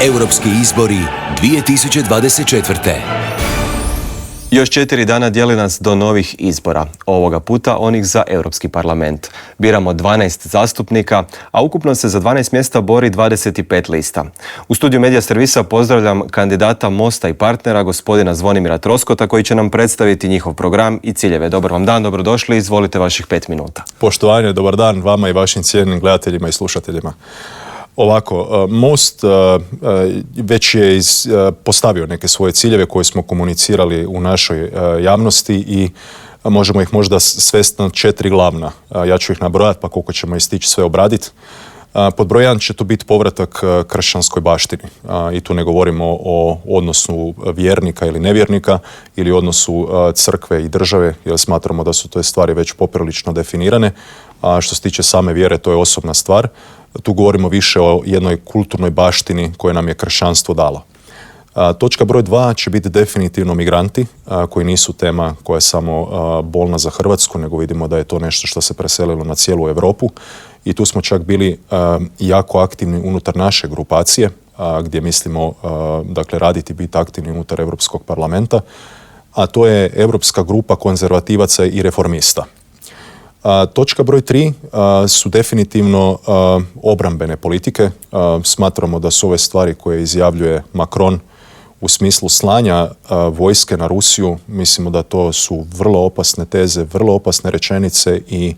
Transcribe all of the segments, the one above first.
Europski izbori 2024. Još 4 dana dijeli nas do novih izbora, ovoga puta onih za Europski parlament. Biramo 12 zastupnika, a ukupno se za 12 mjesta bori 25 lista. U studiju Medija servisa pozdravljam kandidata Mosta i partnera, gospodina Zvonimira Troskota, koji će nam predstaviti njihov program i ciljeve. Dobar vam dan, dobrodošli, izvolite vaših 5 minuta. Poštovanje, dobar dan vama i vašim cijenjenim gledateljima i slušateljima. Ovako, Most već je postavio neke svoje ciljeve koje smo komunicirali u našoj javnosti i možemo ih možda svesti na 4 glavna. Ja ću ih nabrojati pa koliko ćemo ih stići sve obraditi. Pod broj 1 će to biti povratak kršćanskoj baštini. I tu ne govorimo o odnosu vjernika ili nevjernika ili odnosu crkve i države, jer smatramo da su te stvari već poprilično definirane. A što se tiče same vjere, to je osobna stvar. Tu govorimo više o jednoj kulturnoj baštini koje nam je kršćanstvo dalo. Točka broj 2 će biti definitivno migranti, koji nisu tema koja je samo bolna za Hrvatsku, nego vidimo da je to nešto što se preselilo na cijelu Europu. I tu smo čak bili jako aktivni unutar naše grupacije, gdje mislimo raditi, biti aktivni unutar Europskog parlamenta, a to je Europska grupa konzervativaca i reformista. Točka broj 3 su definitivno obrambene politike. Smatramo da su ove stvari koje izjavljuje Macron u smislu slanja vojske na Rusiju, mislimo da to su vrlo opasne teze, vrlo opasne rečenice i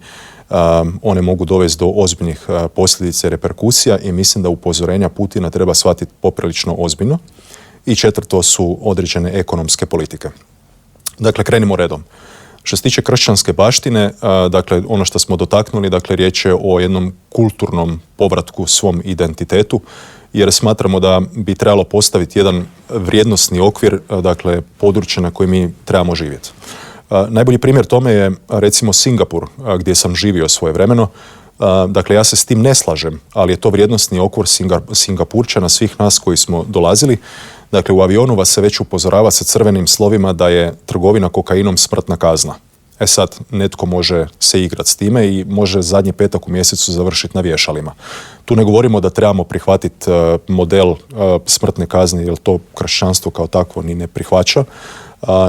one mogu dovesti do ozbiljnih posljedica i reperkusija i mislim da upozorenja Putina treba shvatiti poprilično ozbiljno. I 4 su određene ekonomske politike. Dakle, krenimo redom. Što se tiče kršćanske baštine, dakle, ono što smo dotaknuli, dakle, riječ je o jednom kulturnom povratku svom identitetu, jer smatramo da bi trebalo postaviti jedan vrijednosni okvir, dakle, područje na koje mi trebamo živjeti. Najbolji primjer tome je, recimo, Singapur, gdje sam živio svojevremeno. Dakle, ja se s tim ne slažem, ali je to vrijednosni okvir Singapurčana, svih nas koji smo dolazili. Dakle, u avionu vas se već upozorava sa crvenim slovima da je trgovina kokainom smrtna kazna. Sad, netko može se igrati s time i može zadnji petak u mjesecu završiti na vješalima. Tu ne govorimo da trebamo prihvatiti model smrtne kazne, jer to kršćanstvo kao takvo ni ne prihvaća.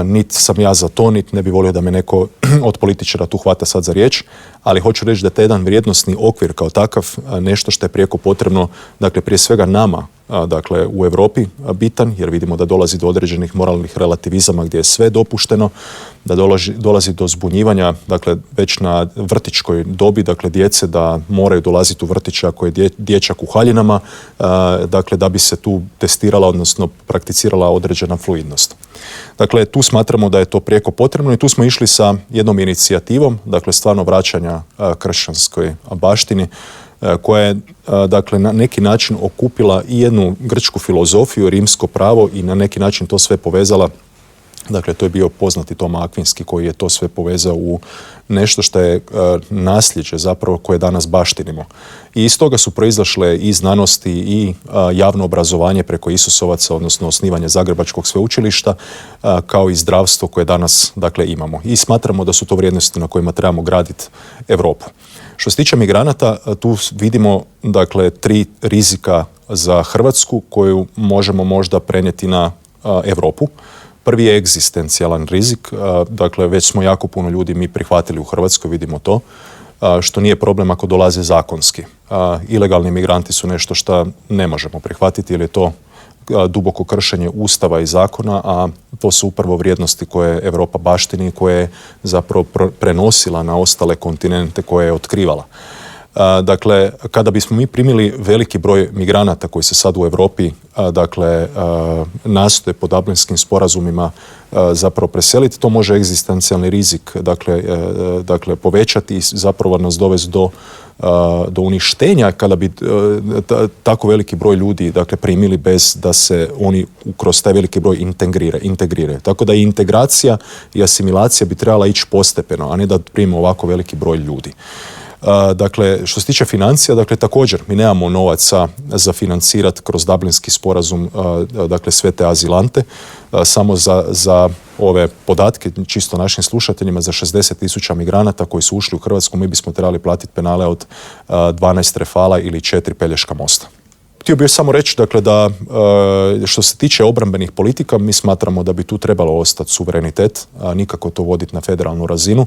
Niti sam ja za to, niti ne bi volio da me neko od političara tu hvata sad za riječ, ali hoću reći da je taj jedan vrijednosni okvir kao takav nešto što je prijeko potrebno, dakle, prije svega nama, dakle, u Europi bitan, jer vidimo da dolazi do određenih moralnih relativizama gdje je sve dopušteno, da dolazi do zbunjivanja, dakle, već na vrtićkoj dobi, dakle, djece da moraju dolaziti u vrtić ako je dječak u haljinama, dakle, da bi se tu testirala, odnosno prakticirala određena fluidnost. Dakle, tu smatramo da je to prijeko potrebno i tu smo išli sa jednom inicijativom, dakle, stvarno vraćanja kršćanskoj baštini, koja je, dakle, na neki način okupila i jednu grčku filozofiju, rimsko pravo i na neki način to sve povezala. Dakle, to je bio poznati Toma Akvinski koji je to sve povezao u nešto što je nasljeđe zapravo koje danas baštinimo. I iz toga su proizašle i znanosti i javno obrazovanje preko Isusovaca, odnosno osnivanje Zagrebačkog sveučilišta, kao i zdravstvo koje danas, dakle, imamo. I smatramo da su to vrijednosti na kojima trebamo graditi Europu. Što se tiče migranata, tu vidimo, dakle, 3 rizika za Hrvatsku koju možemo možda prenijeti na Europu. Prvi je egzistencijalan rizik, dakle, već smo jako puno ljudi mi prihvatili u Hrvatskoj, vidimo to, što nije problem ako dolaze zakonski. Ilegalni migranti su nešto što ne možemo prihvatiti jer je to duboko kršenje Ustava i zakona, a to su upravo vrijednosti koje Europa baštini i koje je zapravo prenosila na ostale kontinente koje je otkrivala. Dakle, kada bismo mi primili veliki broj migranata koji se sad u Europi, dakle, nastoje po Dublinskim sporazumima zapravo preseliti, to može egzistencijalni rizik, dakle, povećati i zapravo nas dovesti do uništenja kada bi tako veliki broj ljudi, dakle, primili bez da se oni kroz taj veliki broj integriraju. Tako da i integracija i asimilacija bi trebala ići postepeno, a ne da primimo ovako veliki broj ljudi. Dakle, što se tiče financija, dakle, također mi nemamo novaca za financirati kroz Dublinski sporazum, dakle, sve te azilante. Samo za ove podatke, čisto našim slušateljima, za 60.000 migranata koji su ušli u Hrvatsku, mi bismo trebali platiti penale od 12 Rafala ili 4 Pelješka mosta. Htio bih još samo reći dakle, da što se tiče obrambenih politika, mi smatramo da bi tu trebalo ostati suverenitet, a nikako to voditi na federalnu razinu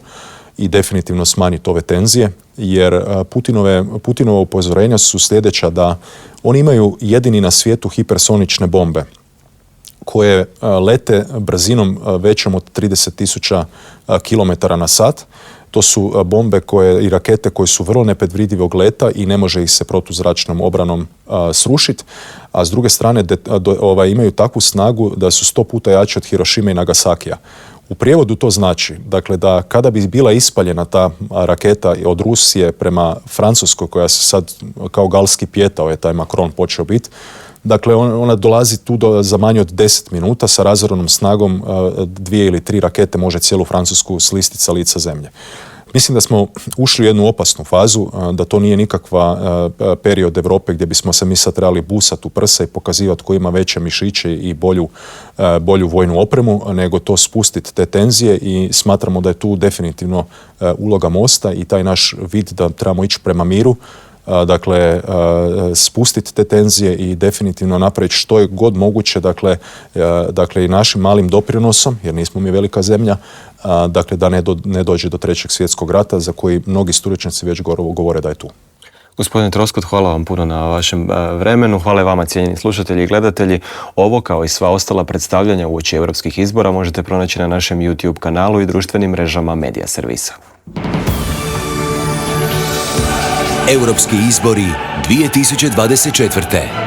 i definitivno smanjiti ove tenzije, jer Putinova upozorenja su sljedeća, da oni imaju jedini na svijetu hipersonične bombe koje lete brzinom većom od 30.000 km na sat. To su bombe i rakete koje su vrlo nepredvidivog leta i ne može ih se protuzračnom obranom srušiti, a s druge strane imaju takvu snagu da su 100 puta jače od Hirošime i Nagasakija. U prijevodu to znači, dakle, da kada bi bila ispaljena ta raketa od Rusije prema Francuskoj, koja se sad kao galski pijetao je taj Macron počeo biti, dakle, ona dolazi tu za manje od 10 minuta sa razornom snagom 2 ili 3 rakete može cijelu Francusku slistiti sa lica zemlje. Mislim da smo ušli u jednu opasnu fazu, da to nije nikakva period Europe gdje bismo se mi sad trebali busati u prsa i pokazivati ko ima veće mišiće i bolju vojnu opremu, nego to spustiti te tenzije, i smatramo da je tu definitivno uloga Mosta i taj naš vid da trebamo ići prema miru. Dakle, spustiti te tenzije i definitivno napraviti što je god moguće, dakle i našim malim doprinosom, jer nismo mi velika zemlja, dakle da ne dođe do trećeg svjetskog rata, za koji mnogi stručnjaci već govore da je tu. Gospodine Troskot, hvala vam puno na vašem vremenu. Hvala i vama, cijenjeni slušatelji i gledatelji. Ovo, kao i sva ostala predstavljanja uoči europskih izbora, možete pronaći na našem YouTube kanalu i društvenim mrežama Medija servisa. Europski izbori 2024.